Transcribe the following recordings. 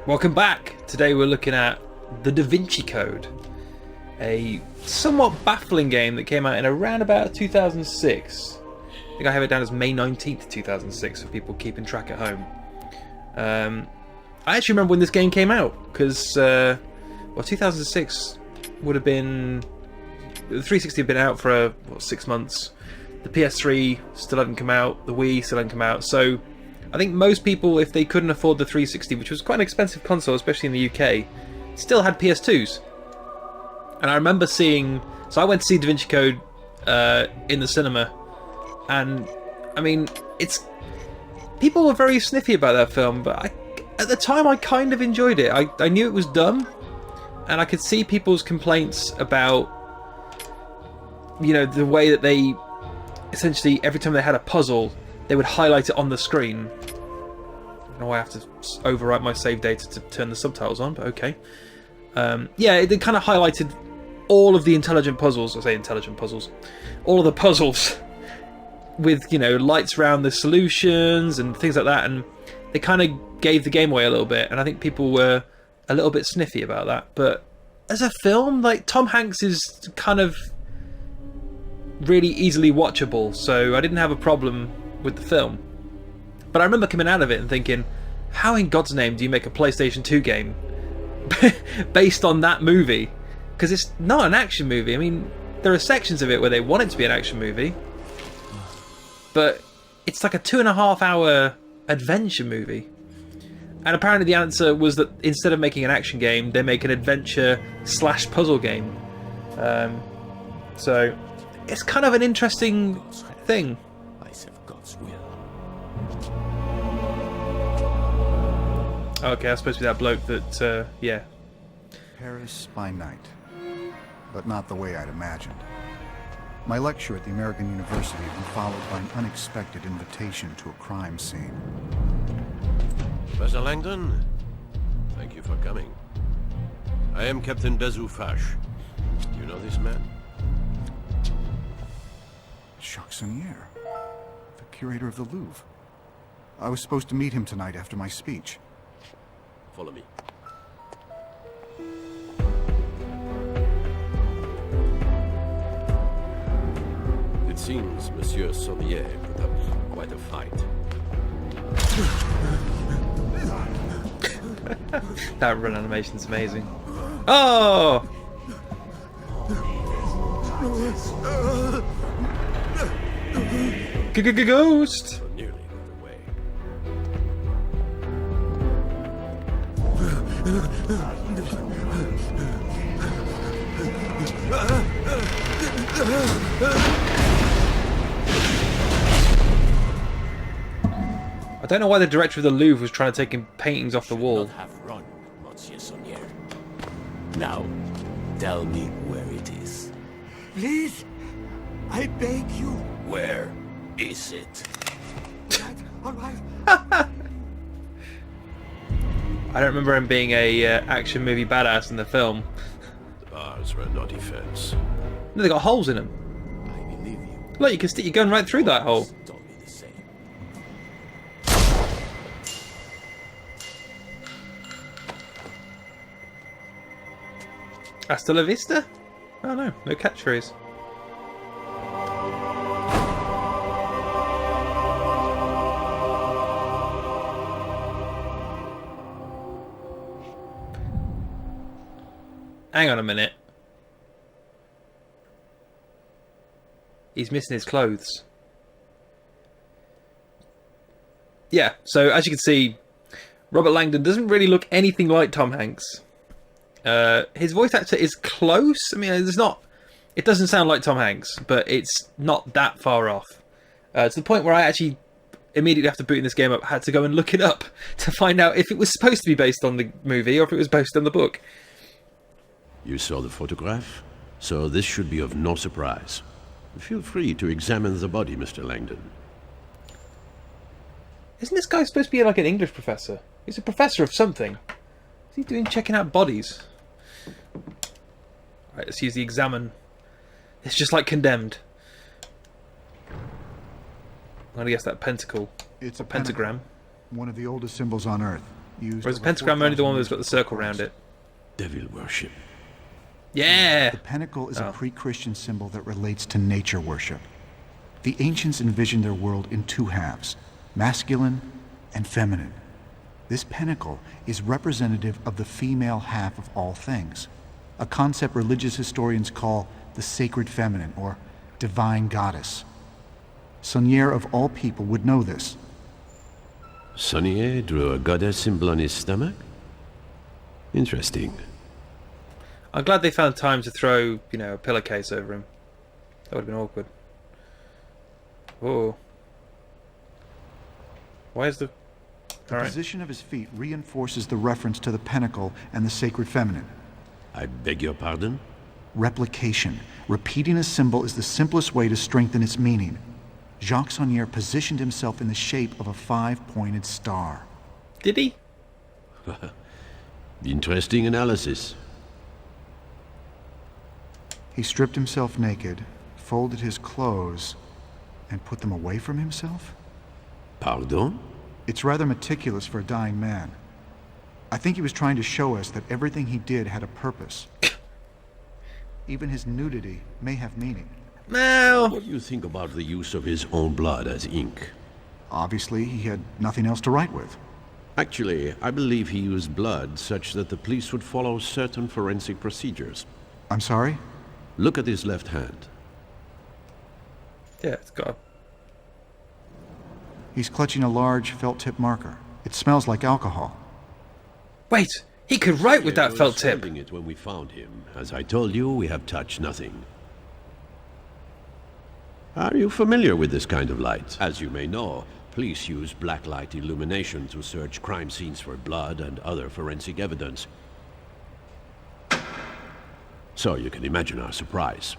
Welcome back! Today we're looking at the Da Vinci Code, a somewhat baffling game that came out in around about 2006. I think I have it down as May 19th, 2006 for people keeping track at home. I actually remember when this game came out, because, 2006 would have been... The 360 had been out for, 6 months. The PS3 still hadn't come out, the Wii still hadn't come out, so I think most people, if they couldn't afford the 360, which was quite an expensive console, especially in the UK, still had PS2s. And I remember seeing... So I went to see Da Vinci Code in the cinema, and, I mean, it's... People were very sniffy about that film, but at the time I kind of enjoyed it. I knew it was dumb, and I could see people's complaints about, you know, the way that they... Essentially, every time they had a puzzle, they would highlight it on the screen. I don't know why I have to overwrite my save data to turn the subtitles on, but okay. Yeah, they kind of highlighted all of the intelligent puzzles. I say intelligent puzzles. All of the puzzles with, you know, lights around the solutions and things like that. And they kind of gave the game away a little bit. And I think people were a little bit sniffy about that. But as a film, like, Tom Hanks is kind of really easily watchable. So I didn't have a problem with the film. But I remember coming out of it and thinking, how in God's name do you make a PlayStation 2 game based on that movie? Because it's not an action movie. I mean, there are sections of it where they want it to be an action movie, but it's like a 2.5-hour adventure movie. And apparently the answer was that instead of making an action game, they make an adventure/puzzle game. So it's kind of an interesting thing. Okay, that's supposed to be that bloke that, yeah. Paris by night, but not the way I'd imagined. My lecture at the American University had been followed by an unexpected invitation to a crime scene. Professor Langdon, thank you for coming. I am Captain Bezoufache. Do you know this man? Chacsonnier, the curator of the Louvre. I was supposed to meet him tonight after my speech. Follow me. It seems Monsieur Sommier put up quite a fight. That run animation's amazing. Oh! Ghost! Nearly got away. I don't know why the director of the Louvre was trying to take paintings off the wall. Not have run, Monsieur Sommier. Now, tell me where it is. Please, I beg you. Where is it? All right. I don't remember him being a action movie badass in the film. The bars were no defense. No, they got holes in them. I believe you. Look, you can stick your gun right through that hole. Told me the same. Hasta la vista? Oh no, no catchphrase. Hang on a minute. He's missing his clothes. Yeah, so as you can see, Robert Langdon doesn't really look anything like Tom Hanks. His voice actor is close. I mean, it's not... It doesn't sound like Tom Hanks, but it's not that far off. To the point where I actually, immediately after booting this game up, had to go and look it up to find out if it was supposed to be based on the movie or if it was based on the book. You saw the photograph, so this should be of no surprise. Feel free to examine the body, Mr. Langdon. Isn't this guy supposed to be like an English professor? He's a professor of something. What's he doing checking out bodies? Right, let's use the examine. It's just like Condemned. I'm gonna guess that pentacle. It's a pentagram. One of the oldest symbols on Earth. used Or is the over pentagram only the 4,000 one that's years got the before circle around Christ. it? Devil worship. Yeah! The pentacle is Oh. a pre-Christian symbol that relates to nature worship. The ancients envisioned their world in two halves, masculine and feminine. This pentacle is representative of the female half of all things, a concept religious historians call the sacred feminine, or divine goddess. Saunier, of all people, would know this. Saunier drew a goddess symbol on his stomach? Interesting. I'm glad they found time to throw, you know, a pillowcase over him. That would have been awkward. Whoa. Why is the... The Alright. position of his feet reinforces the reference to the pentacle and the sacred feminine. I beg your pardon? Replication. Repeating a symbol is the simplest way to strengthen its meaning. Jacques Saunier positioned himself in the shape of a 5-pointed star. Did he? Interesting analysis. He stripped himself naked, folded his clothes, and put them away from himself? Pardon? It's rather meticulous for a dying man. I think he was trying to show us that everything he did had a purpose. Even his nudity may have meaning. No! What do you think about the use of his own blood as ink? Obviously, he had nothing else to write with. Actually, I believe he used blood such that the police would follow certain forensic procedures. I'm sorry? Look at his left hand. Yeah, it's got a... He's clutching a large felt-tip marker. It smells like alcohol. Wait! He could write with that He felt was tip! holding it when we found him. As I told you, we have touched nothing. Are you familiar with this kind of light? As you may know, police use blacklight illumination to search crime scenes for blood and other forensic evidence. So you can imagine our surprise.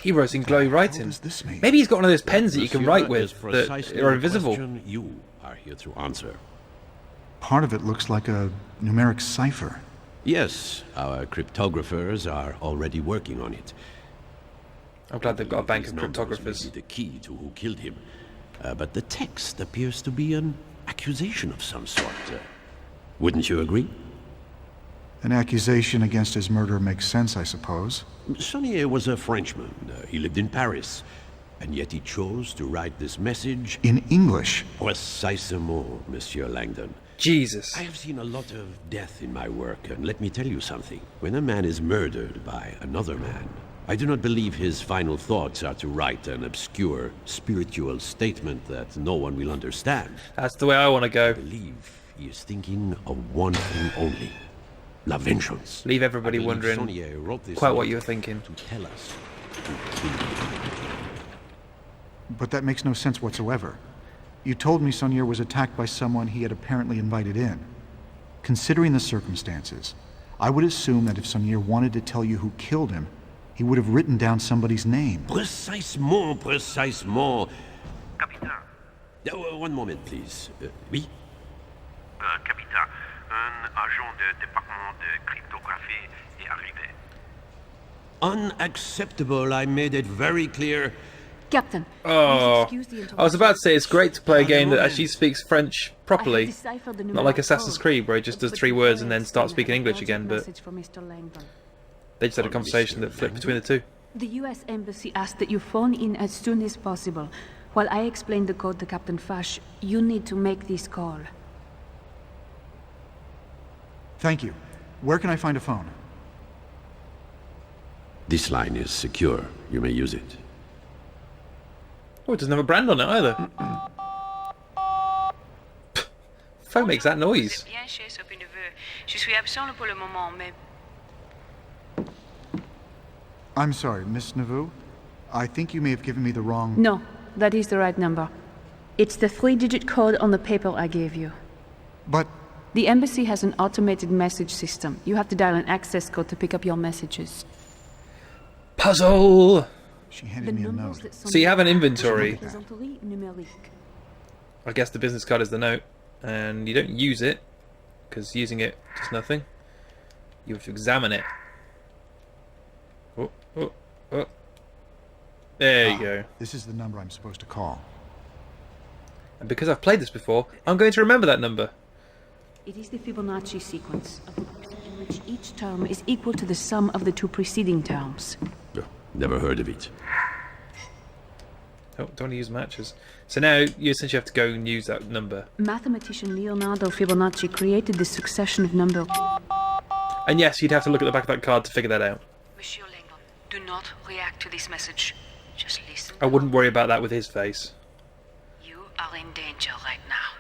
He wrote in glowy writing. does this mean? Maybe he's got one of those pens that you can Monsieur, write is with that precisely are the invisible. question you are here to answer. Part of it looks like a numeric cipher. Yes, our cryptographers are already working on it. I'm glad they've got a bank These of numbers may cryptographers. be the key to who killed him. But the text appears to be an accusation of some sort. Wouldn't you agree? An accusation against his murder makes sense, I suppose. Saunier was a Frenchman. He lived in Paris. And yet he chose to write this message. In English. Précisément, Monsieur Langdon. Jesus. I have seen a lot of death in my work, and let me tell you something. When a man is murdered by another man, I do not believe his final thoughts are to write an obscure spiritual statement that no one will understand. That's the way I want to go. I believe he is thinking of one thing only. La vengeance. Leave everybody I believe wondering Saunier wrote this quite what note you were thinking. to tell us who killed him. But that makes no sense whatsoever. You told me Saunier was attacked by someone he had apparently invited in. Considering the circumstances, I would assume that if Saunier wanted to tell you who killed him, he would have written down somebody's name. Précisément, précisément. Capitaine, One moment, please. Oui? capitaine, un agent du département de cryptographie est arrivé. Unacceptable. I made it very clear. Captain, Oh, please excuse the I was about to say it's great to play a game that moment. actually speaks French properly. Not like Assassin's Creed where it just does 3 words and then starts speaking English again, but they just had a conversation that flipped between the two. The U.S. Embassy asked that you phone in as soon as possible. While I explain the code to Captain Fash, you need to make this call. Thank you. Where can I find a phone? This line is secure. You may use it. Oh, it doesn't have a brand on it either. Phone makes that noise. Bien chez Sophie-Neveu. Je suis absent pour le moment, mais I'm sorry, Miss Nauvoo. I think you may have given me the wrong... No, that is the right number. It's the 3-digit code on the paper I gave you. But The embassy has an automated message system. You have to dial an access code to pick up your messages. Puzzle! she handed me a note. So you have an inventory. Plaisanterie numérique. I guess the business card is the note. And you don't use it, because using it does nothing. You have to examine it. Oh, oh, oh. There you go. This is the number I'm supposed to call. And because I've played this before, I'm going to remember that number. It is the Fibonacci sequence, in which each term is equal to the sum of the two preceding terms. Oh, never heard of it. Oh, don't want to use matches. So now you essentially have to go and use that number. Mathematician Leonardo Fibonacci created this succession of numbers. And yes, you'd have to look at the back of that card to figure that out. Monsieur Langdon, do not react to this message. Just listen. I wouldn't worry about that with his face. You are in danger right now.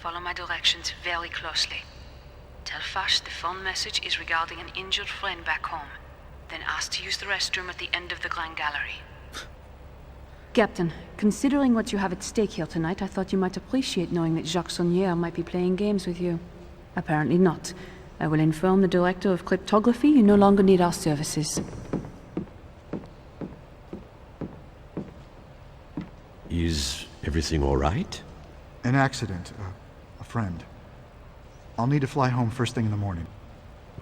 Follow my directions very closely. Tell Fash the phone message is regarding an injured friend back home. Then ask to use the restroom at the end of the Grand Gallery. Captain, considering what you have at stake here tonight, I thought you might appreciate knowing that Jacques Saunière might be playing games with you. Apparently not. I will inform the Director of Cryptography you no longer need our services. Is everything all right? An accident. A friend. I'll need to fly home first thing in the morning.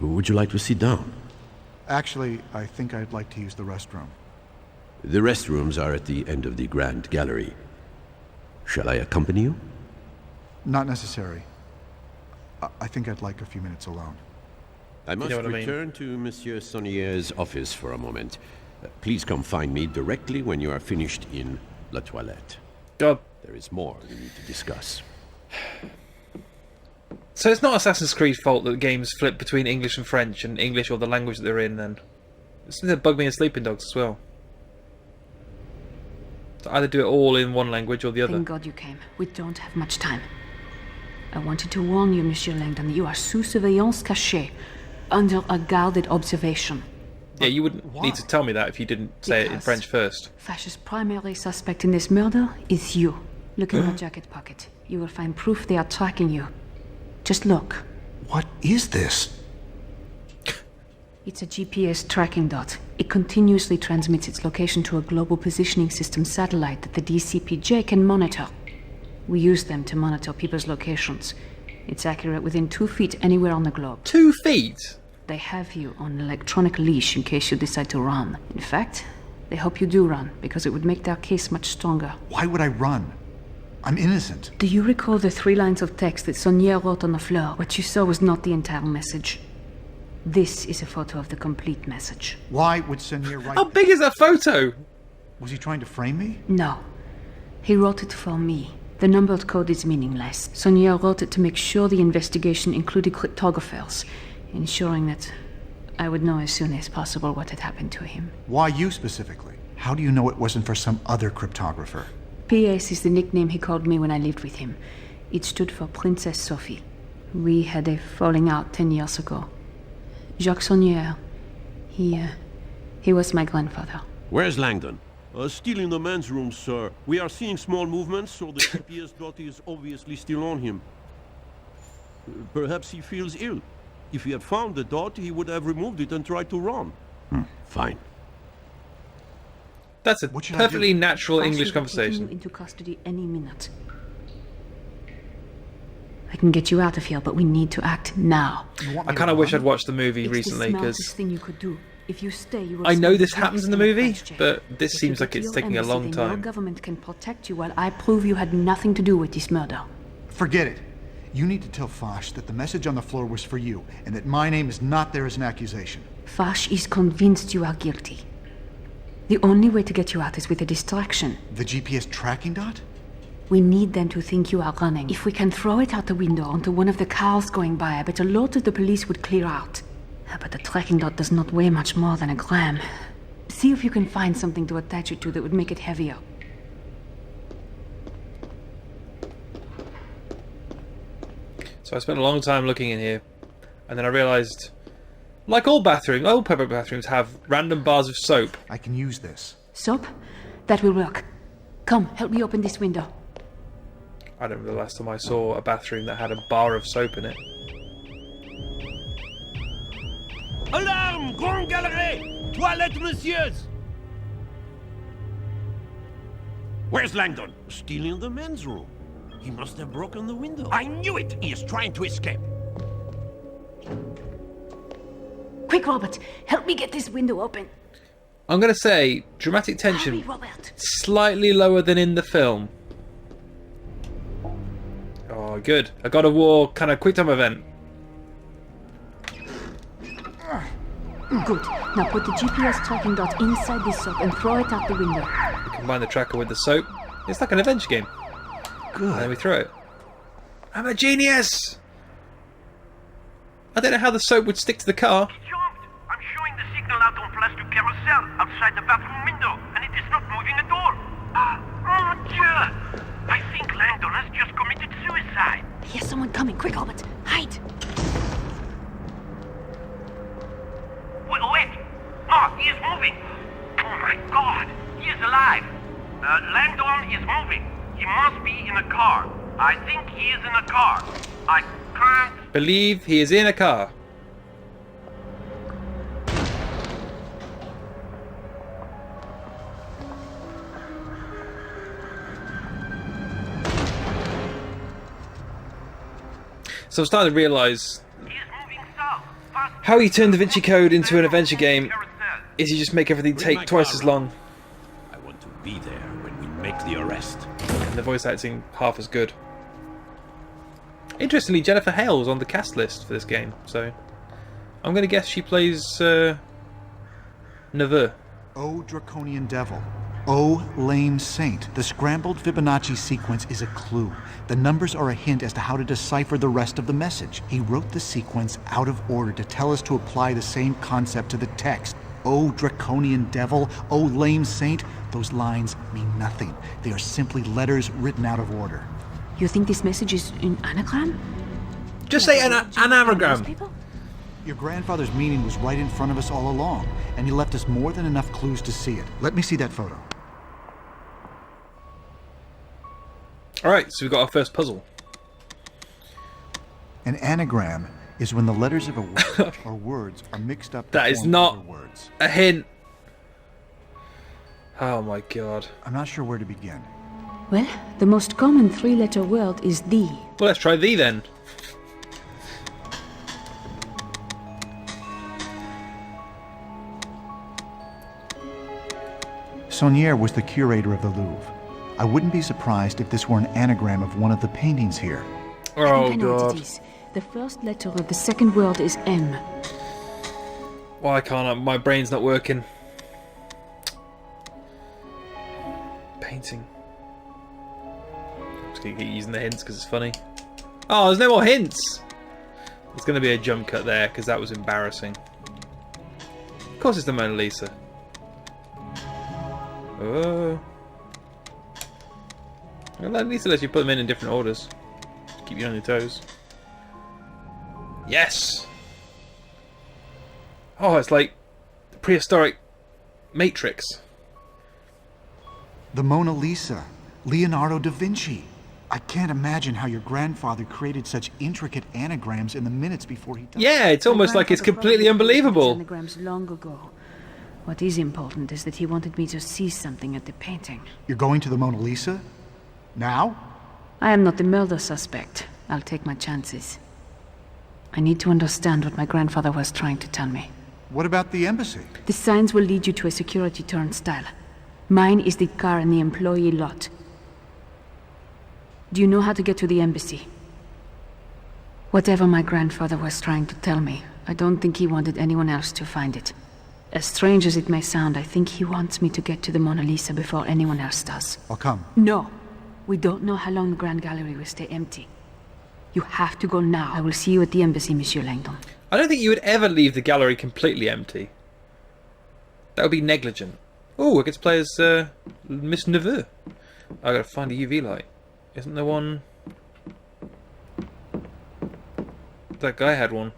Would you like to sit down? Actually, I think I'd like to use the restroom. The restrooms are at the end of the Grand Gallery. Shall I accompany you? Not necessary. I think I'd like a few minutes alone. I must return to Monsieur Saunière's office for a moment. Please come find me directly when you are finished in La Toilette. God. There is more we need to discuss. So it's not Assassin's Creed's fault that the games flip between English and French, and English or the language that they're in, then. It's something that bugged me in Sleeping Dogs as well. To either do it all in one language or the other. Thank God you came. We don't have much time. I wanted to warn you, Monsieur Langdon, that you are sous surveillance cachée, under a guarded observation. Yeah, you wouldn't need to tell me that if you didn't say it in French first. Fash's primary suspect in this murder is you. Look in your jacket pocket. You will find proof they are tracking you. Just look. What is this? It's a GPS tracking dot. It continuously transmits its location to a global positioning system satellite that the DCPJ can monitor. We use them to monitor people's locations. It's accurate within 2 feet anywhere on the globe. 2 feet? They have you on an electronic leash in case you decide to run. In fact, they hope you do run, because it would make their case much stronger. Why would I run? I'm innocent. Do you recall the 3 lines of text that Saunière wrote on the floor? What you saw was not the entire message. This is a photo of the complete message. Why would Saunière write How big is that photo? Was he trying to frame me? No. He wrote it for me. The numbered code is meaningless. Saunière wrote it to make sure the investigation included cryptographers, ensuring that I would know as soon as possible what had happened to him. Why you specifically? How do you know it wasn't for some other cryptographer? PS is the nickname he called me when I lived with him. It stood for Princess Sophie. We had a falling out 10 years ago. Jacques Saunière, he was my grandfather. Where's Langdon? Still in the men's room, sir. We are seeing small movements, so the GPS dot is obviously still on him. Perhaps he feels ill. If he had found the dot, he would have removed it and tried to run. Fine. That's a perfectly natural English conversation. You into custody any minute. I can get you out of here, but we need to act now. I kind of wish I'd watched the movie recently, because thing you could do. If you stay, you will I know spend this the happens in the next movie, check. but this If seems you like get it's to taking a your long embassy, then time. Your government can protect you while I prove you had nothing to do with this murder. Forget it. You need to tell Fash that the message on the floor was for you, and that my name is not there as an accusation. Fash is convinced you are guilty. The only way to get you out is with a distraction. The GPS tracking dot? We need them to think you are running. If we can throw it out the window onto one of the cars going by, I bet a lot of the police would clear out. But the tracking dot does not weigh much more than a gram. See if you can find something to attach it to that would make it heavier. So I spent a long time looking in here, and then I realised, like all bathrooms, all public bathrooms have random bars of soap. I can use this. Soap? That will work. Come, help me open this window. I don't remember the last time I saw a bathroom that had a bar of soap in it. Alarm! Grand Galerie! Toilette, messieurs! Where's Langdon? Still in the men's room. He must have broken the window. I knew it! He is trying to escape. Quick, Robert, help me get this window open. I'm going to say, dramatic tension, Hurry, Robert. slightly lower than in the film. Oh, good. A God of War kind of quick time event. Good. Now put the GPS tracking dot inside this soap and throw it out the window. We combine the tracker with the soap. It's like an adventure game. Good. And then we throw it. I'm a genius! I don't know how the soap would stick to the car. He jumped! I'm showing the signal out on Place du Carousel, outside the bathroom window, and it is not moving at all. Oh, Dieu! I think Langdon has just committed suicide. Here's someone coming. Quick, Albert. Hide. Wait! No, he is moving! Oh my god! He is alive! Langdon is moving. He must be in a car. I think he is in a car. I can't... Believe he is in a car. So I'm starting to realise He is moving south. Fast. how he turned the Vinci Code into an adventure game is he just make everything Bring take my twice car as long. I want to be there when we make the arrest. And the voice acting half as good. Interestingly, Jennifer Hale was on the cast list for this game, so I'm going to guess she plays Neveu. Oh, draconian devil. Oh, lame saint. The scrambled Fibonacci sequence is a clue. The numbers are a hint as to how to decipher the rest of the message. He wrote the sequence out of order to tell us to apply the same concept to the text. Oh, draconian devil. Oh, lame saint. Those lines mean nothing. They are simply letters written out of order. You think this message is an anagram? Just say an anagram. People? Your grandfather's meaning was right in front of us all along, and he left us more than enough clues to see it. Let me see that photo. Alright, so we've got our first puzzle. An anagram is when the letters of a word or words are mixed up. to That is form not other words. a hint. Oh my god. I'm not sure where to begin. Well, the most common three-letter word is the. Well, let's try thee then. Saunier was the curator of the Louvre. I wouldn't be surprised if this were an anagram of one of the paintings here. Oh I think I know what god. it is. The first letter of the second word is M. Why can't I? My brain's not working. Painting. I'm just gonna keep using the hints because it's funny. Oh, there's no more hints! There's gonna be a jump cut there because that was embarrassing. Of course it's the Mona Lisa. Oh. Well, at least it lets you put them in different orders. Keep you on your toes. Yes! Oh, it's like prehistoric Matrix. The Mona Lisa. Leonardo da Vinci. I can't imagine how your grandfather created such intricate anagrams in the minutes before he died. Yeah, it's almost like it's completely unbelievable. Anagrams long ago. What is important is that he wanted me to see something at the painting. You're going to the Mona Lisa? Now? I am not the murder suspect. I'll take my chances. I need to understand what my grandfather was trying to tell me. What about the embassy? The signs will lead you to a security turnstile. Mine is the car in the employee lot. Do you know how to get to the embassy? Whatever my grandfather was trying to tell me, I don't think he wanted anyone else to find it. As strange as it may sound, I think he wants me to get to the Mona Lisa before anyone else does. I'll come. No. We don't know how long the Grand Gallery will stay empty. You have to go now. I will see you at the embassy, Monsieur Langdon. I don't think you would ever leave the gallery completely empty. That would be negligent. Oh, I get to play as Miss Neveu. I gotta find a UV light. Isn't there one? That guy had one.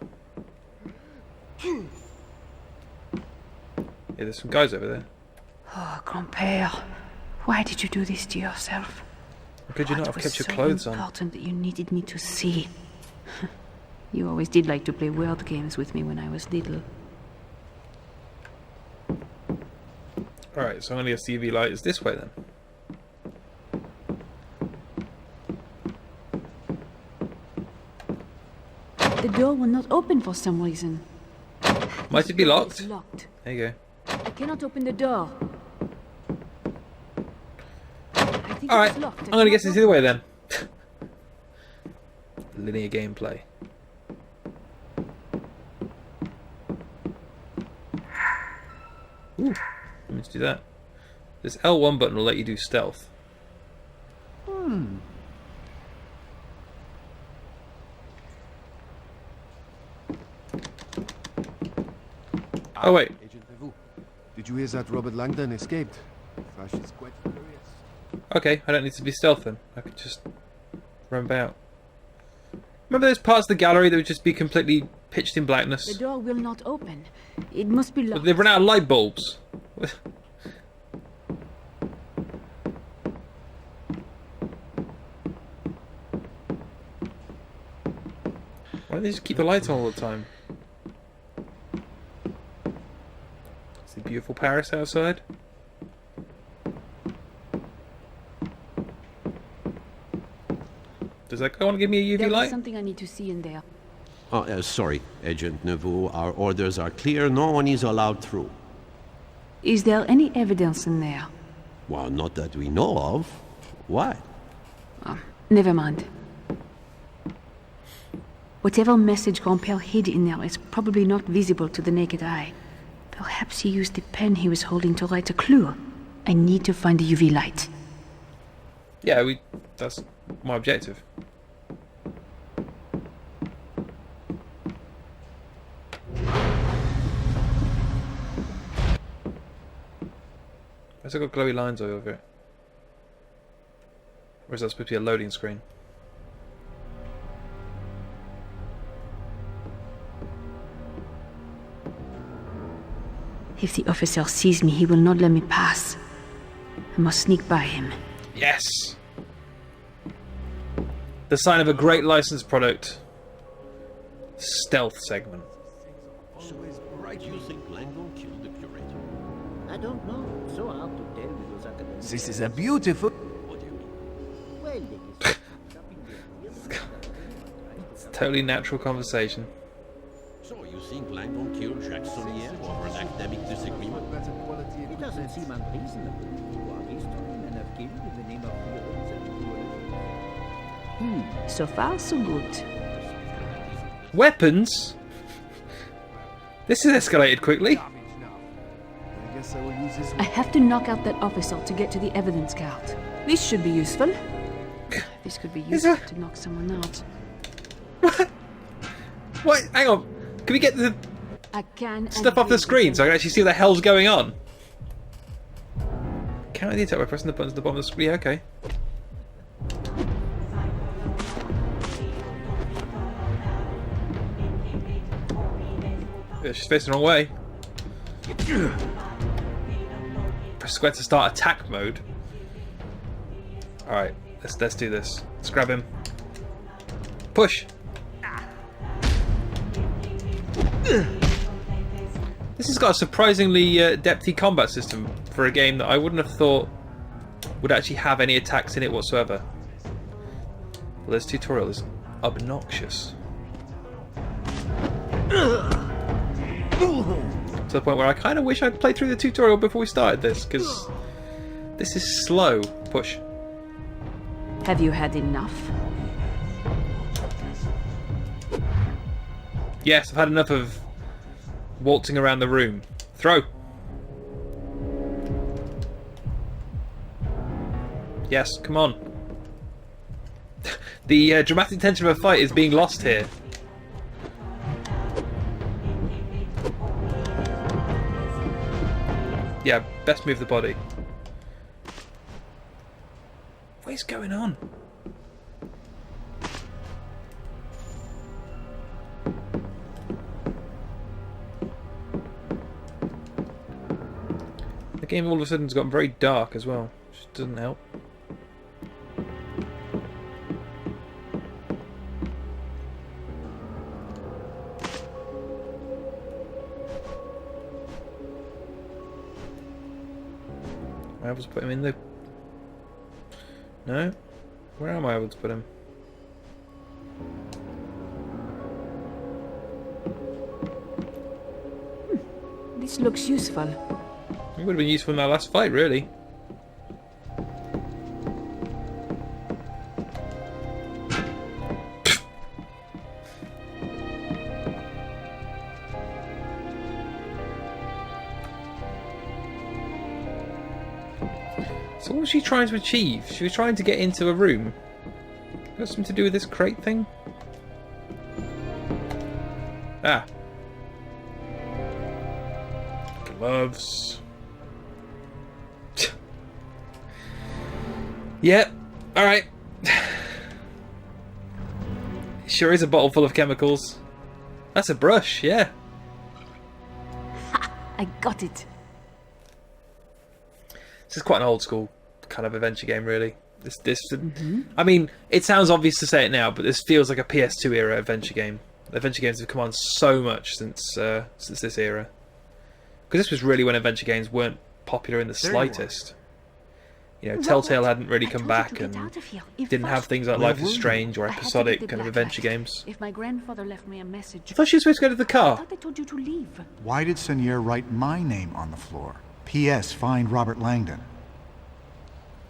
Yeah, there's some guys over there. Oh, grand-père. Why did you do this to yourself? Could you not have kept your clothes on? It was so important that you needed me to see. You always did like to play word games with me when I was little. Alright, so I'm gonna guess the UV light is this way then. The door will not open for some reason. Might it be locked? It's locked. There you go. I cannot open the door. I think Alright, it's locked. I'm gonna guess it's the other way then. linear gameplay. Ooh, let me do that. This L1 button will let you do stealth. Oh wait. Agent Levu, did you hear that Robert Langdon escaped? Flash is quite furious. Okay, I don't need to be stealth then. I could just run about. Remember those parts of the gallery that would just be completely pitched in The blackness? door will not open. It must be locked. They've run out of light bulbs. Why don't they just keep the lights on all the time? Is the beautiful Paris outside? Does that guy want to give me a UV There is light? something I need to see in there. Oh, sorry, Agent Neveu. Our orders are clear. No one is allowed through. Is there any evidence in there? Well, not that we know of. What? Never mind. Whatever message Grandpère hid in there is probably not visible to the naked eye. Perhaps he used the pen he was holding to write a clue. I need to find the UV light. Yeah, that's my objective. Why's it got glowy lines all over it? Or is that supposed to be a loading screen? If the officer sees me, he will not let me pass. I must sneak by him. Yes! The sign of a great licensed product. Stealth segment. So is right. You think Langdon killed the curator? I don't know. It's so hard to tell with those academics. This is a beautiful... What do you mean? Well, they just stopping there. It's a totally natural conversation. So you think Langdon killed Jacques Sonnier over an academic disagreement? It doesn't seem unreasonable. You are history men have killed in the name of theories and dualism. So far, so good. Weapons? This has escalated quickly. I guess I will use this I have to knock out that officer to get to the evidence card. This should be useful. This could be useful to knock someone out. What? Hang on. Can we get the I can stuff off the screen so I can actually see what the hell's going on? Counter the attack by pressing the buttons at the bottom of the screen. Yeah, okay. Yeah, she's facing the wrong way. Press square to start attack mode. Alright, let's do this. Let's grab him. Push! This has got a surprisingly depthy combat system for a game that I wouldn't have thought would actually have any attacks in it whatsoever. Well, this tutorial is obnoxious. To the point where I kind of wish I'd played through the tutorial before we started this, because this is slow. Push. Have you had enough? Yes, I've had enough of waltzing around the room. Throw. Yes, come on. The dramatic tension of a fight is being lost here. Yeah, best move the body. What is going on? The game all of a sudden has gotten very dark as well, which doesn't help. Am I able to put him in the... No? Where am I able to put him? This looks useful. It would have been useful in our last fight, really. So what was she trying to achieve? She was trying to get into a room. Got something to do with this crate thing? Ah. Gloves. Yep. Alright. Sure is a bottle full of chemicals. That's a brush, yeah. Ha! I got it. This is quite an old school kind of adventure game, really. I mean, it sounds obvious to say it now, but this feels like a PS2 era adventure game. Adventure games have come on so much since this era. Because this was really when adventure games weren't popular in the slightest. You know, Telltale hadn't really come back and didn't have things like Life is Strange or episodic kind of adventure games. If my grandfather left me a message, I thought she was supposed to go to the I car. thought they told you to leave. Why did Sonier write my name on the floor? P.S. Find Robert Langdon.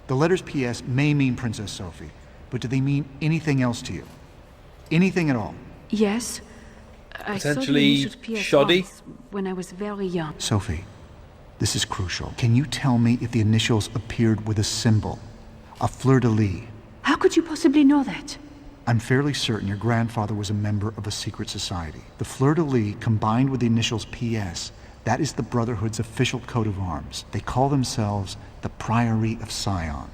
The letters P.S. may mean Princess Sophie, but do they mean anything else to you? Anything at all? Yes. I saw the Potentially initials PS shoddy? once when I was very young. Sophie, this is crucial. Can you tell me if the initials appeared with a symbol? A fleur-de-lis? How could you possibly know that? I'm fairly certain your grandfather was a member of a secret society. The fleur-de-lis combined with the initials P.S., that is the Brotherhood's official coat of arms. They call themselves the Priory of Sion.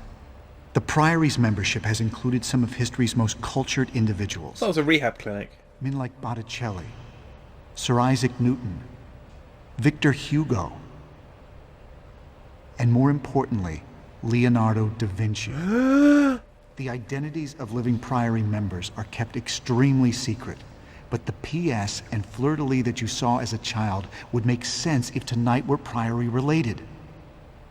The Priory's membership has included some of history's most cultured individuals. That was a rehab clinic. Men like Botticelli, Sir Isaac Newton, Victor Hugo, and more importantly, Leonardo da Vinci. The identities of living Priory members are kept extremely secret, but the P.S. and fleur-de-lis that you saw as a child would make sense if tonight were Priory related.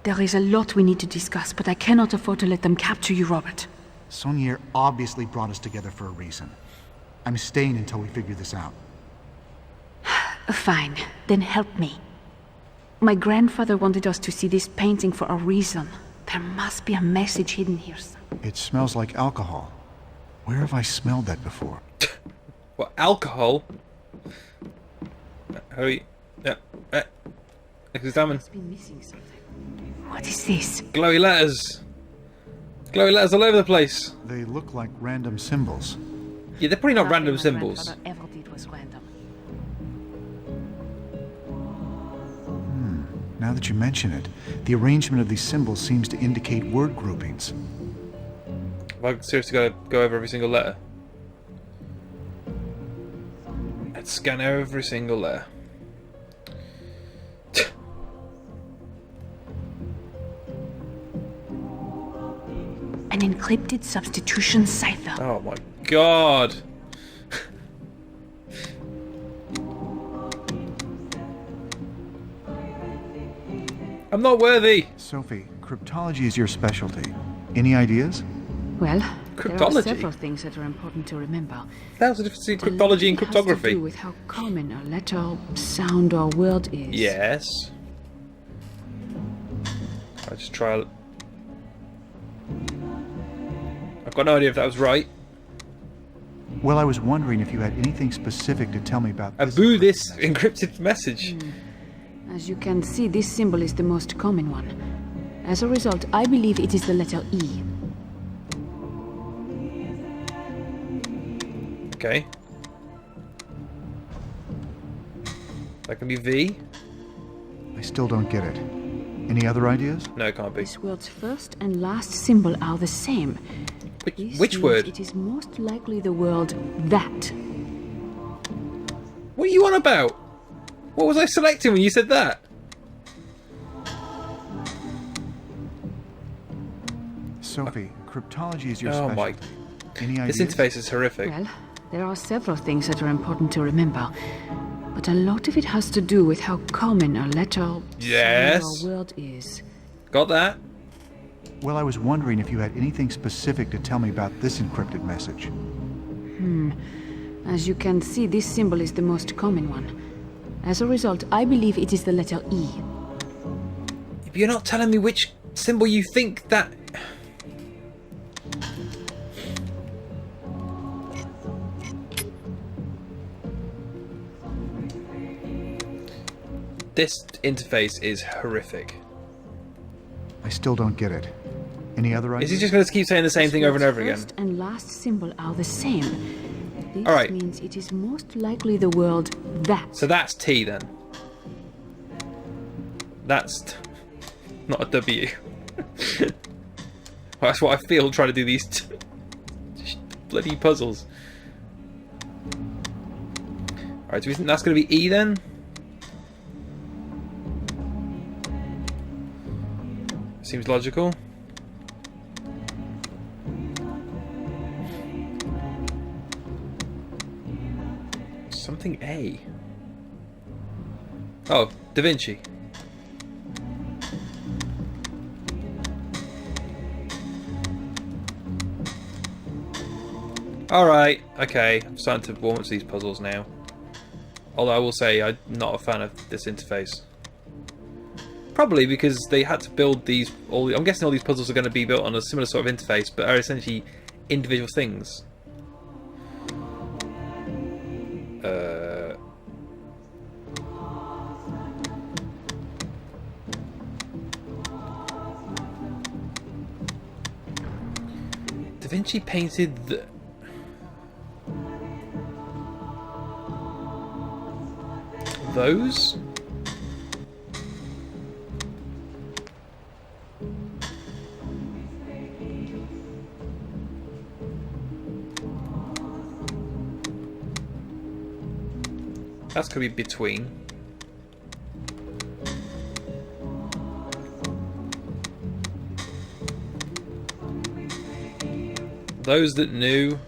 There is a lot we need to discuss, but I cannot afford to let them capture you, Robert. Sonier obviously brought us together for a reason. I'm staying until we figure this out. Fine, then help me. My grandfather wanted us to see this painting for a reason. There must be a message hidden here. It smells like alcohol. Where have I smelled that before? What, alcohol? Hurry. Yeah. Examine. Must be missing something. What is this? Glowy letters. Glowy letters all over the place. They look like random symbols. Yeah, they're probably not Nothing random my symbols. grandfather ever did was random. Now that you mention it, the arrangement of these symbols seems to indicate word groupings. Have I seriously got to go over every single letter? Let's scan every single letter. An encrypted substitution cipher. Oh my god! I'm not worthy! Sophie, cryptology is your specialty. Any ideas? Well, there are Cryptology? several things that are important to remember. That's the difference between A lot cryptology and has to do cryptography. with how common a letter, sound, or word is. Yes. I'll just try. I've got no idea if that was right. Well, I was wondering if you had anything specific to tell me about this. Boo this encrypted message. As you can see, this symbol is the most common one. As a result, I believe it is the letter E. Okay. That can be V. I still don't get it. Any other ideas? No, it can't be. This word's first and last symbol are the same. This Which means word? It is most likely the word that. What are you on about? What was I selecting when you said that? Sophie, cryptology is your Oh my. specialty. Any ideas? This interface is horrific. Well, there are several things that are important to remember. But a lot of it has to do with how common a letter, Yes. sound, or word is. Got that? Well, I was wondering if you had anything specific to tell me about this encrypted message. As you can see, this symbol is the most common one. As a result, I believe it is the letter E. If you're not telling me which symbol you think that... This interface is horrific. I still don't get it. Any other ideas? Is he just going to keep saying the same thing over and over again? First and last symbol are the same. This All right. means it is most likely the word that. So that's T then. That's not a W. Well, that's what I feel trying to do these bloody puzzles. Alright, do we think that's going to be E then? Seems logical. Something A. Oh, Da Vinci. Alright, okay, I'm starting to warm up to these puzzles now. Although I will say I'm not a fan of this interface. Probably because they had to build these... I'm guessing all these puzzles are going to be built on a similar sort of interface, but are essentially individual things. Da Vinci painted the... those? That's gonna be between. Those that knew.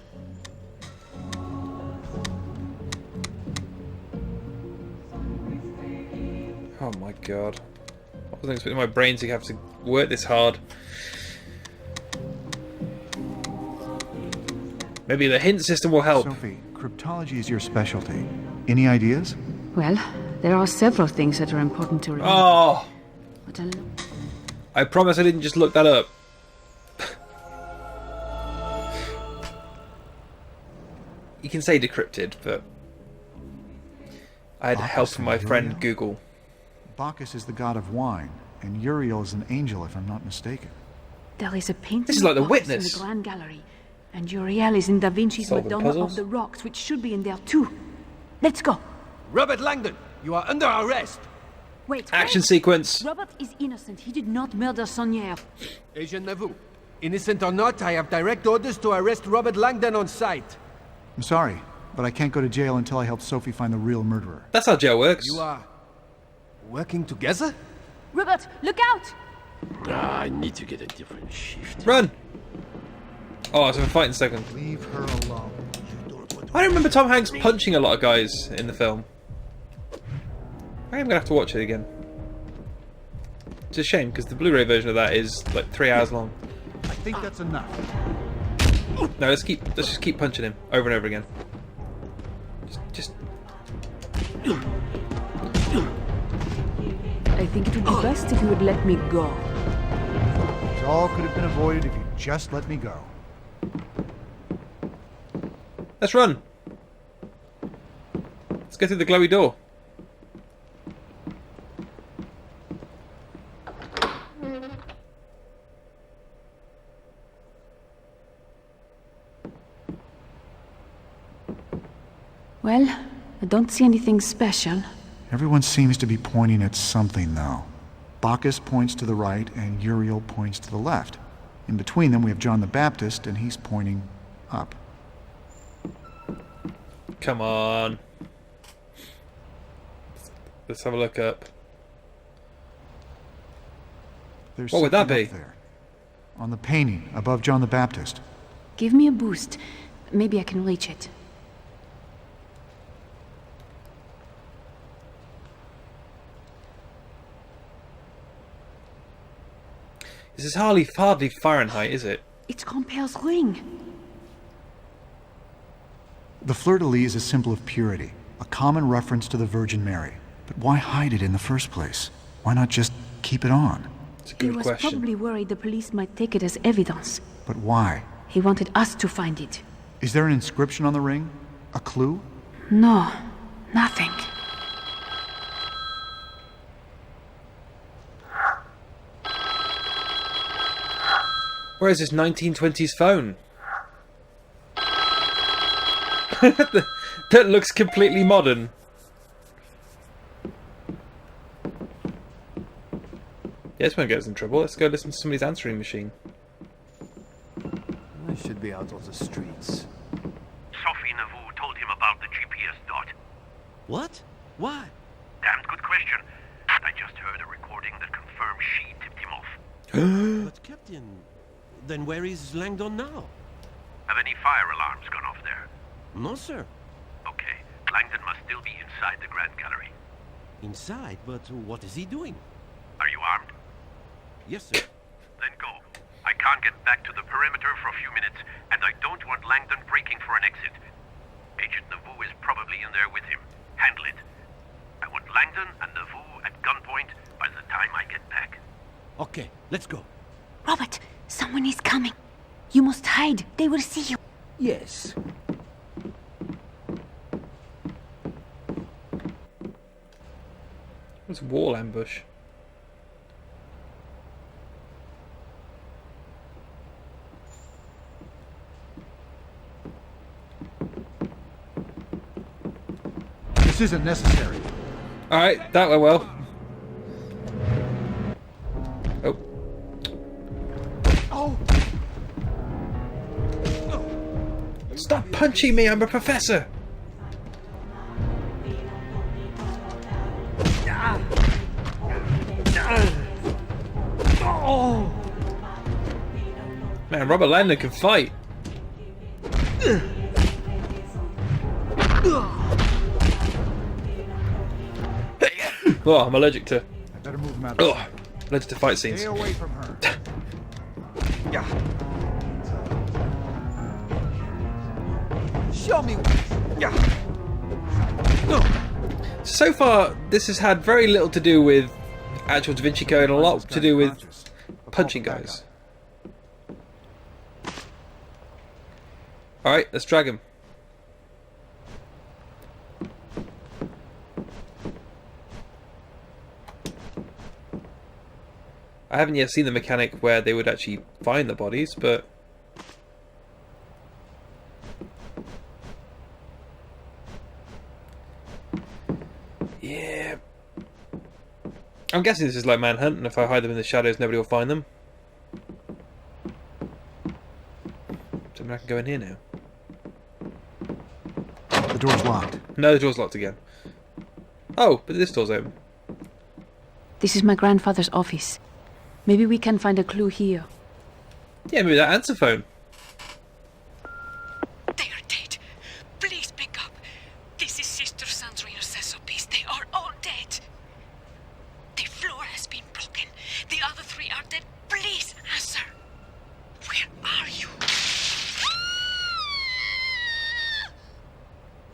Oh my god. I wasn't expecting my brain to have to work this hard. Maybe the hint system will help. Sophie, cryptology is your specialty. Any ideas? Well, there are several things that are important to remember. Oh! But I promise I didn't just look that up. You can say decrypted, but I had help from my friend Google. Bacchus is the god of wine, and Uriel is an angel, if I'm not mistaken. there is a painting This is like The of Bacchus Witness. in the Grand Gallery, and Uriel is in Da Vinci's Solving Madonna puzzles? of the Rocks, which should be in there too. Let's go. Robert Langdon, you are under arrest. Wait. Action sequence. Robert is innocent. He did not murder Sonnier. Agent Nauvoo, innocent or not, I have direct orders to arrest Robert Langdon on sight. I'm sorry, but I can't go to jail until I help Sophie find the real murderer. That's how jail works. You are working together? Robert, look out! I need to get a different shift. Run! Oh, it's a fighting second. Leave her alone. I don't remember Tom Hanks punching a lot of guys in the film. I am going to have to watch it again. It's a shame, because the Blu-ray version of that is like 3 hours long. I think that's enough. No, let's just keep punching him over and over again. Just I think it would be best if you would let me go. This all could have been avoided if you just let me go. let's run. Let's go through the glowy door. Well, I don't see anything special. Everyone seems to be pointing at something, though. Bacchus points to the right, and Uriel points to the left. In between them, we have John the Baptist, and he's pointing up. Come on. Let's have a look up. There's What would that something be? up there, on the painting above John the Baptist. Give me a boost. Maybe I can reach it. This is hardly Fahrenheit, is it? It's Compere's ring. The fleur-de-lis is a symbol of purity, a common reference to the Virgin Mary. But why hide it in the first place? Why not just keep it on? It's a He good was question. probably worried the police might take it as evidence. But why? He wanted us to find it. Is there an inscription on the ring? A clue? No, nothing. Where is this 1920s phone? That looks completely modern. Yeah, this won't get us in trouble. Let's go listen to somebody's answering machine. I should be out of the streets. Sophie Nauvoo told him about the GPS dot. What? Why? Damned good question. I just heard a recording that confirmed she tipped him off. But Captain, then where is Langdon now? Have any fire alarms gone off there? No, sir. Okay, Langdon must still be inside the Grand Gallery. Inside, but what is he doing? Are you armed? Yes, sir. Then go. I can't get back to the perimeter for a few minutes, and I don't want Langdon breaking for an exit. Agent Nauvoo is probably in there with him. Handle it. I want Langdon and Nauvoo at gunpoint by the time I get back. Okay, let's go. Robert, someone is coming. You must hide. They will see you. Yes. It's a wall ambush. This isn't necessary. Alright, that went well. Oh. Oh! Stop punching me, I'm a professor! Man, Robert Langdon can fight. Oh, I'm allergic to. I better move him out. Oh, allergic to fight scenes. Stay away from her. Yeah. Show me. Yeah. So far, this has had very little to do with actual Da Vinci Code and a lot to do with punching guys. Alright, let's drag him. I haven't yet seen the mechanic where they would actually find the bodies, but... yeah. I'm guessing this is like Manhunt, and if I hide them in the shadows, nobody will find them. So I can go in here now. The door's locked. No, the door's locked again. Oh, but this door's open. This is my grandfather's office. Maybe we can find a clue here. Yeah, maybe that answer phone. They are dead. Please pick up. This is Sister Sandrine Cesopi's. They are all dead. The floor has been broken. The other three are dead. Please answer. Where are you?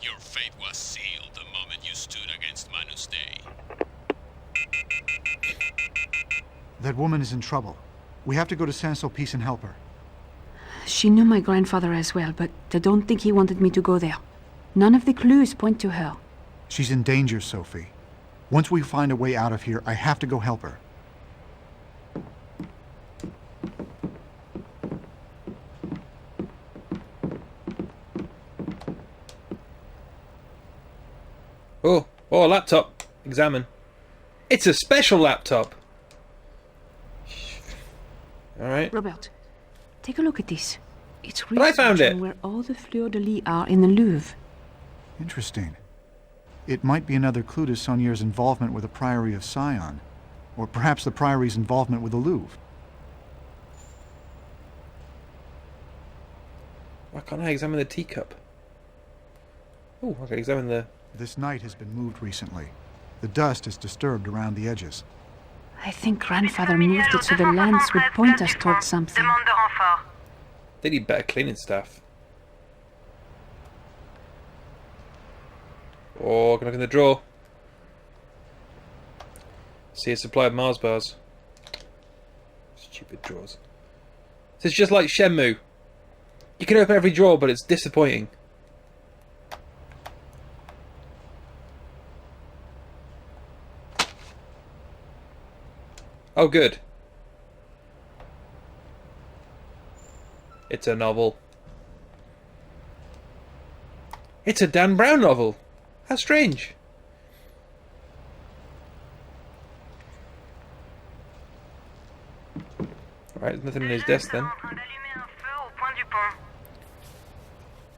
Your fate was sealed the moment you stood against Manus Dei. That woman is in trouble. We have to go to Saint-Sulpice and help her. She knew my grandfather as well, but I don't think he wanted me to go there. None of the clues point to her. She's in danger, Sophie. Once we find a way out of here, I have to go help her. Oh, a laptop. Examine. It's a special laptop. Alright. Robert, take a look at this. It's But I found research it. on where all the fleurs-de-lis are in the Louvre. Interesting. It might be another clue to Saunier's involvement with the Priory of Sion. Or perhaps the Priory's involvement with the Louvre. Why can't I examine the teacup? Oh, I can examine the... This night has been moved recently. The dust is disturbed around the edges. I think grandfather moved it so the lamps would point us towards something. They need better cleaning staff. Oh, can I look in the drawer? See a supply of Mars bars. Stupid drawers. This is just like Shenmue. You can open every drawer, but it's disappointing. Oh, good. It's a novel. It's a Dan Brown novel. How strange. Right, there's nothing in his desk then.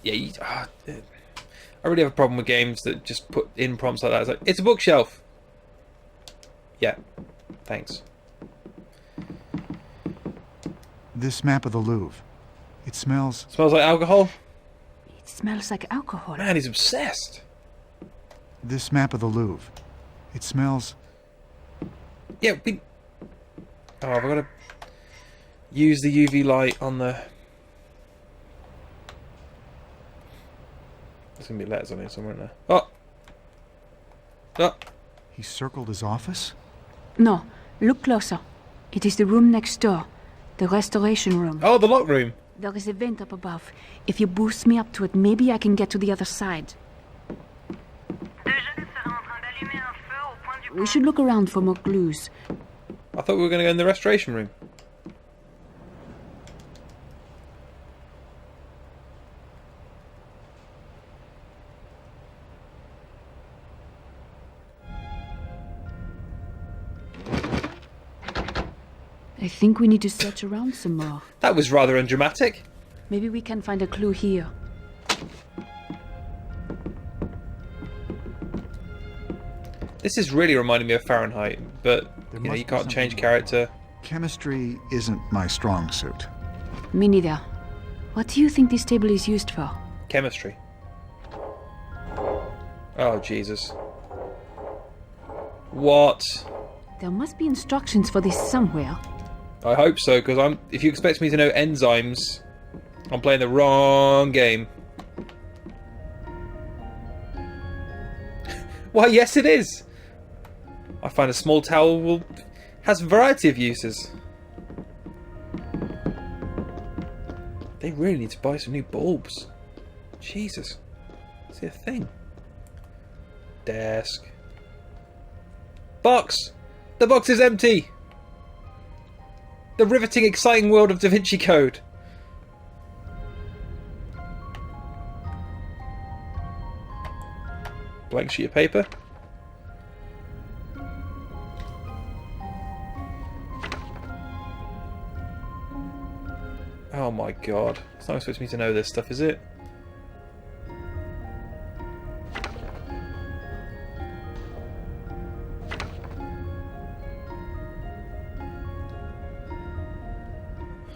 Yeah, I really have a problem with games that just put in prompts like that. It's like, it's a bookshelf. Yeah, thanks. This map of the Louvre. It smells... Smells like alcohol? It smells like alcohol. Man, he's obsessed. This map of the Louvre. It smells... Yeah, we... Oh, I've got to use the UV light on the... There's going to be letters on it somewhere in there. Oh! Oh! He circled his office? No, look closer. It is the room next door. The restoration room. Oh, the lock room. There is a vent up above. If you boost me up to it, maybe I can get to the other side. We should look around for more clues. I thought we were going to go in the restoration room. I think we need to search around some more. That was rather undramatic. Maybe we can find a clue here. This is really reminding me of Fahrenheit, but you can't change character. Chemistry isn't my strong suit. Me neither. What do you think this table is used for? Chemistry. Oh, Jesus. What? There must be instructions for this somewhere. I hope so, because if you expect me to know enzymes, I'm playing the wrong game. Why, yes it is! I find a small towel has a variety of uses. They really need to buy some new bulbs. Jesus. Is it a thing? Desk. Box! The box is empty! The riveting, exciting world of Da Vinci Code. Blank sheet of paper. Oh my god. It's not supposed to me to know this stuff, is it?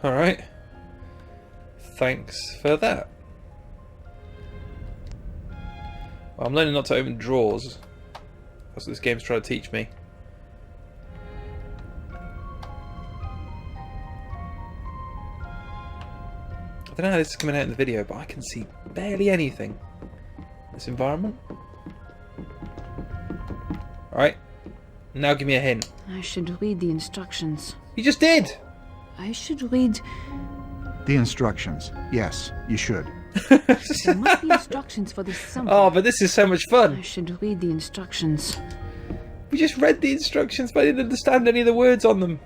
Alright. Thanks for that. Well, I'm learning not to open drawers. That's what this game's trying to teach me. I don't know how this is coming out in the video, but I can see barely anything. This environment. Alright. Now give me a hint. I should read the instructions. You just did! I should read... The instructions. Yes, you should. There must be instructions for this somewhere. Oh, but this is so much fun. I should read the instructions. We just read the instructions, but I didn't understand any of the words on them.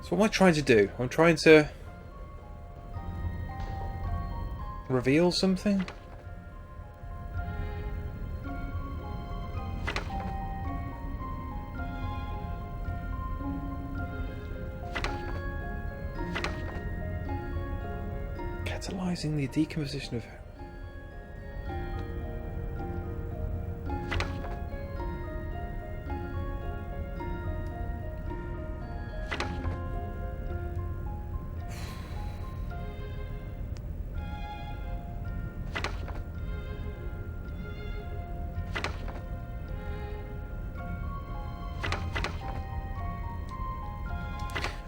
So what am I trying to do? I'm trying to reveal something? Catalyzing the decomposition of...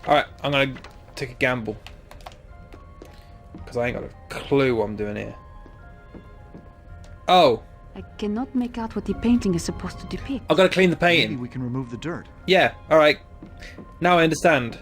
Alright, I'm gonna take a gamble. Because I ain't got a clue what I'm doing here. Oh! I cannot make out what the painting is supposed to depict. I've got to clean the painting. Maybe we can remove the dirt. Yeah, alright. Now I understand.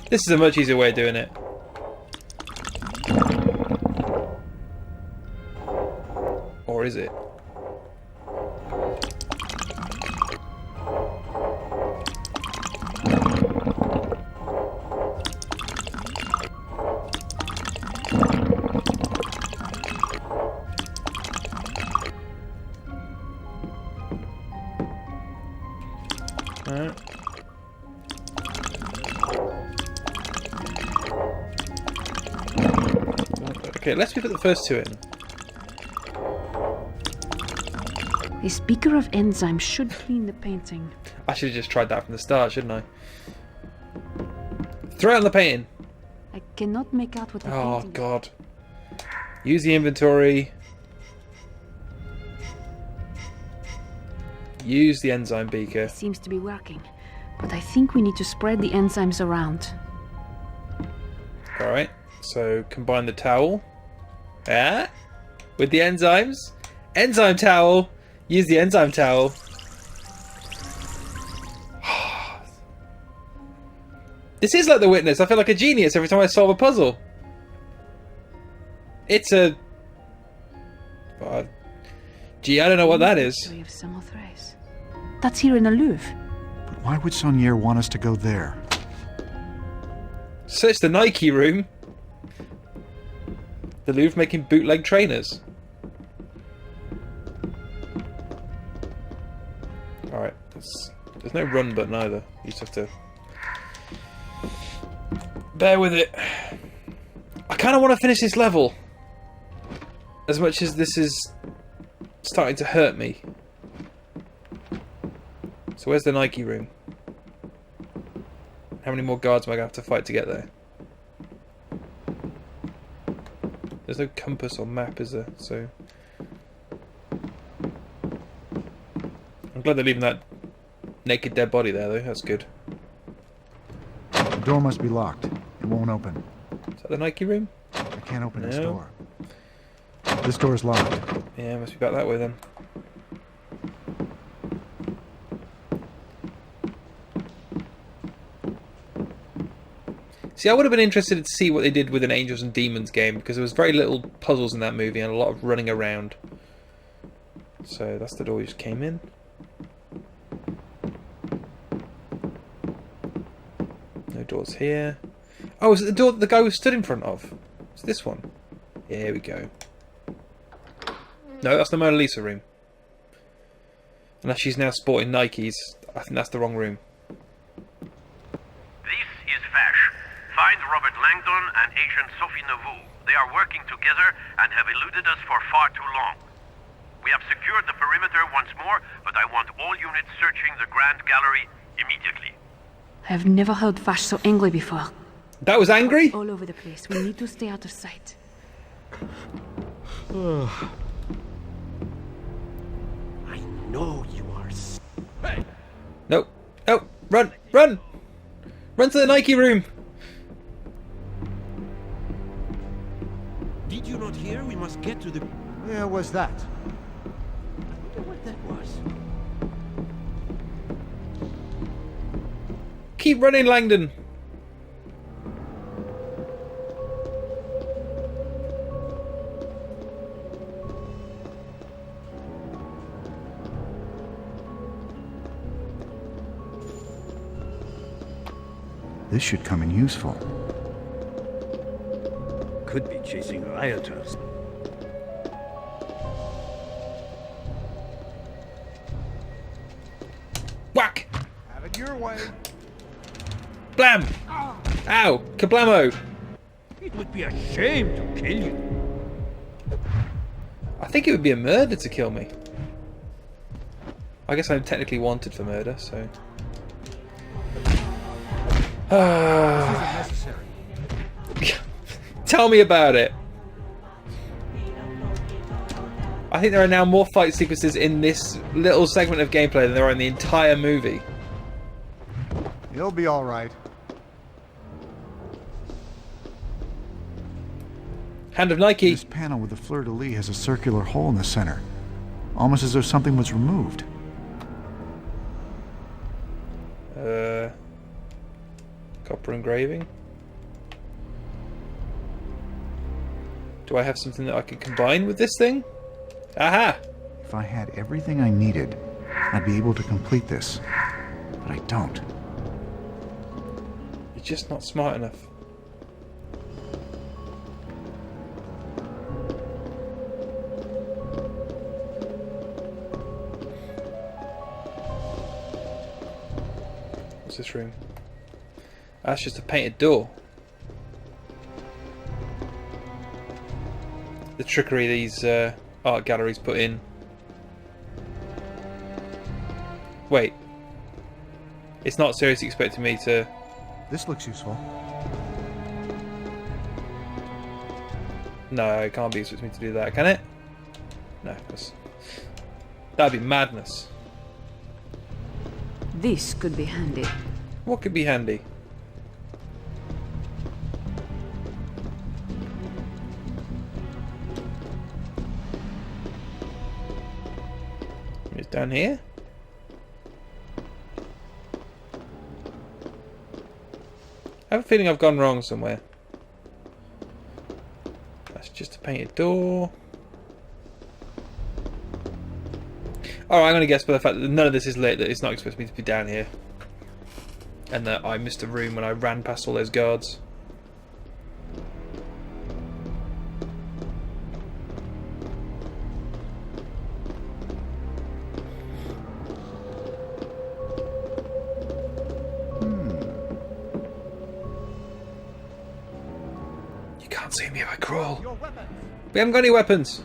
This is a much easier way of doing it. Or is it? Alright. Okay, let's put the first two in. A speaker of enzymes should clean the painting. I should have just tried that from the start, shouldn't I? Throw it on the painting. I cannot make out what the painting is. Oh god. Use the inventory. Use the enzyme beaker. It seems to be working, but I think we need to spread the enzymes around. Alright, so combine the towel. Yeah? With the enzymes. Enzyme towel! Use the enzyme towel. This is like The Witness. I feel like a genius every time I solve a puzzle. It's a... gee, I don't know what that is. That's here in the Louvre. But why would Saunier want us to go there? Search the Nike room. The Louvre making bootleg trainers. Alright, there's no run button either. You just have to bear with it. I kind of want to finish this level, as much as this is starting to hurt me. So where's the Nike room? How many more guards am I going to have to fight to get there? There's no compass or map, is there? So I'm glad they're leaving that naked dead body there, though. That's good. The door must be locked. It won't open. Is that the Nike room? I can't open this door. This door is locked. Yeah, must be back that way then. See, I would have been interested to see what they did with an Angels and Demons game, because there was very little puzzles in that movie and a lot of running around. So that's the door we just came in. No doors here. Oh, is it the door that the guy was stood in front of? It's this one. Yeah, here we go. No, that's the Mona Lisa room. Unless she's now sporting Nikes, I think that's the wrong room. This is Fash. Find Robert Langdon and Agent Sophie Nauvoo. They are working together and have eluded us for far too long. We have secured the perimeter once more, but I want all units searching the Grand Gallery immediately. I have never heard Vash so angry before. That was angry? All over the place. We need to stay out of sight. I know you are... Hey! Nope. Nope. Run! Run! Run to the Nike room! Did you not hear? We must get to the... Where was that? I wonder what that was. Keep running, Langdon! This should come in useful. Could be chasing rioters. Whack! Have it your way. Blam! Ow! Kablamo! It would be a shame to kill you. I think it would be a murder to kill me. I guess I'm technically wanted for murder, so... Tell me about it. I think there are now more fight sequences in this little segment of gameplay than there are in the entire movie. He'll be all right. Hand of Nike. This panel with the fleur-de-lis has a circular hole in the center. Almost as though something was removed. Copper engraving. Do I have something that I can combine with this thing? Aha! If I had everything I needed, I'd be able to complete this. But I don't. You're just not smart enough. What's this room? That's just a painted door. The trickery these art galleries put in. Wait. It's not seriously expecting me to... This looks useful. No, it can't be expecting me to do that, can it? No, that'd be madness. This could be handy. What could be handy? It's down here? I have a feeling I've gone wrong somewhere. That's just a painted door. Alright, I'm going to guess by the fact that none of this is lit that it's not expecting me to be down here. And that I missed a room when I ran past all those guards. You can't see me if I crawl. We haven't got any weapons.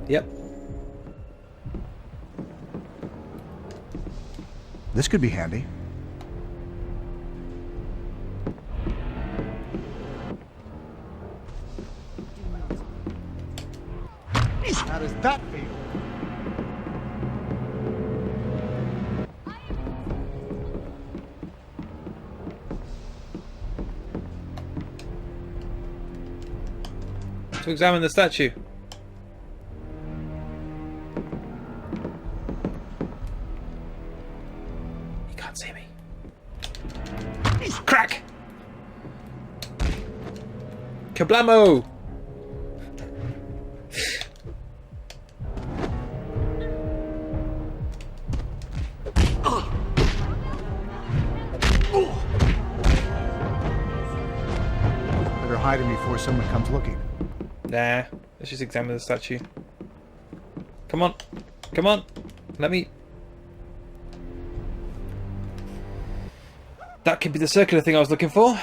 Yep. This could be handy. How does that feel? To examine the statue. You can't see me. Crack! Kablamo! Better hide him before someone comes looking. Nah, let's just examine the statue. Come on. Come on. Let me... That could be the circular thing I was looking for.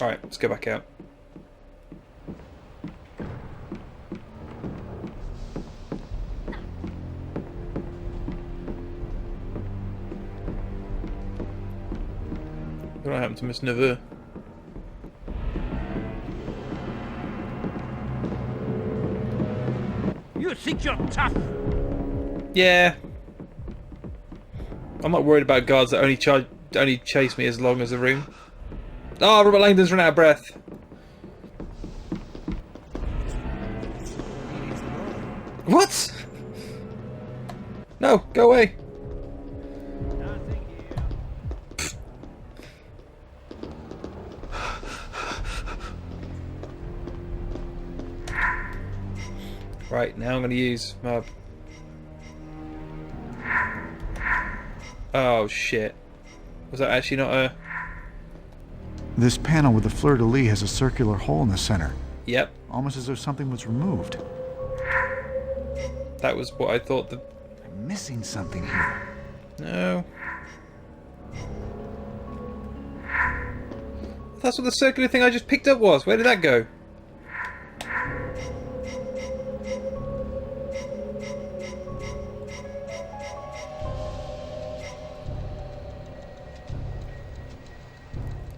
Alright, let's go back out. What happened to Miss Neveu? You think you're tough? Yeah. I'm not worried about guards that only chase me as long as the room. Oh, Robert Langdon's run out of breath. What? No, go away. Right, now I'm going to use my... Oh shit. Was that actually not a... This panel with the fleur-de-lis has a circular hole in the center. Yep. Almost as though something was removed. That was what I thought the... I'm missing something here. No. That's what the circular thing I just picked up was. Where did that go?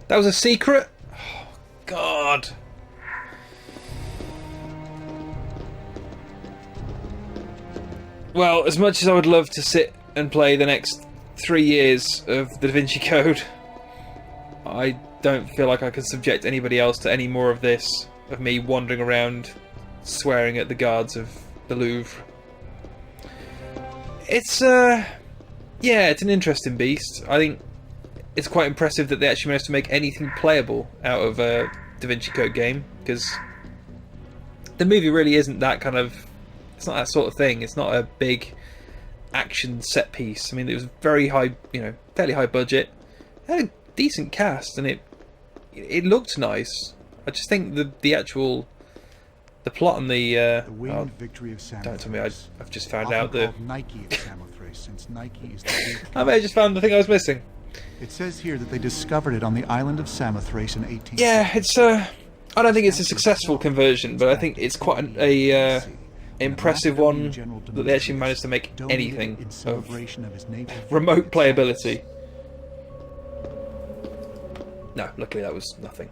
That was a secret? Oh, God. Well, as much as I would love to sit and play the next 3 years of the Da Vinci Code, I don't feel like I can subject anybody else to any more of this, of me wandering around swearing at the guards of the Louvre. It's, yeah, it's an interesting beast. I think it's quite impressive that they actually managed to make anything playable out of a Da Vinci Code game, because the movie really isn't that kind of... It's not that sort of thing. It's not a big action set piece. I mean, it was very high, you know, fairly high budget. It had a decent cast, and it looked nice. I just think the actual... The plot and the winged victory of Samothrace. Don't tell me I've just found out that Nike of Samothrace, since Nike is the I may have just found the thing I was missing. It says here that they discovered it on the island of Samothrace in 1860. Yeah, it's I don't think it's a successful conversion, but I think it's quite a impressive one that they actually managed to make anything of remote playability. No, luckily that was nothing.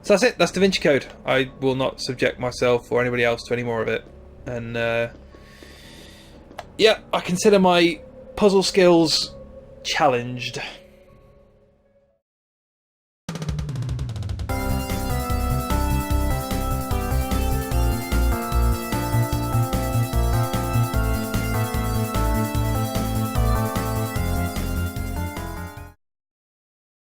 So that's it, that's Da Vinci Code. I will not subject myself or anybody else to any more of it. And yeah, I consider my puzzle skills challenged.